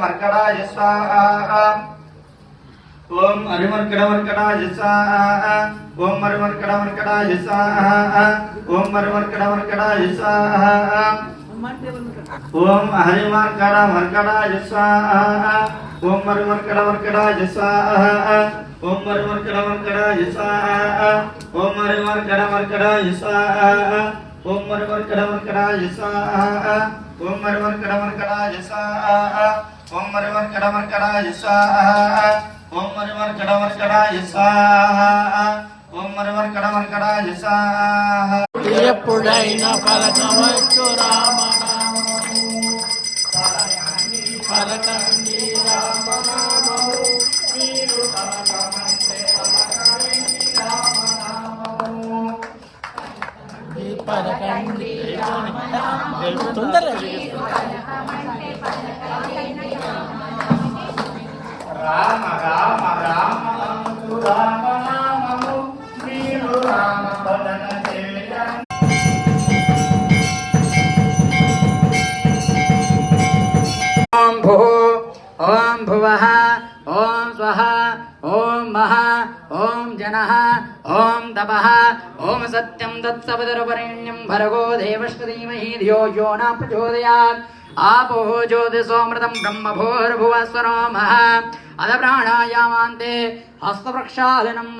मर्कडाय स्वाहा ओम हरिमर्कडाय स्वाहा ओम हरिमर्कडाय स्वाहा ओम हरिमर्कडाय स्वाहा ओम हरिमर्कडाय स्वाहा ओम हरिमर्कडाय स्वाहा ओम हरिमर्कडाय स्वाहा ओम हरिमर्कडाय स्वाहा ओम हरिमर्कडाय स्वाहा ओम हरिमर्कडाय स्वाहा ओम हरिमर्कडाय स्वाहा ओम हरिमर्कडाय स्वाहा ओम हरिमर्कडाय स्वाहा ఎప్పుడైనా పలకవచ్చు రామనామము పలకండి రామనామము మీరు పలకమంటే పలకండి రామనామము పలకండి తొందరగా రామ రామ రామ రామనామము మీరు రామ భజన చేయండి ओम भू ओम भुवः ओम स्वः ओम महा ओम जनः ओम तपः ओम सत्यं तत्सवितुर्वरेण्यं भर्गो देवस्य धीमहि धियो यो न प्रचोदयात् आपो ज्योतिषोऽमृतं ब्रह्मभूर्भुवः स्वरो महः अध प्राणायामान्ते हस्तप्रक्षालनं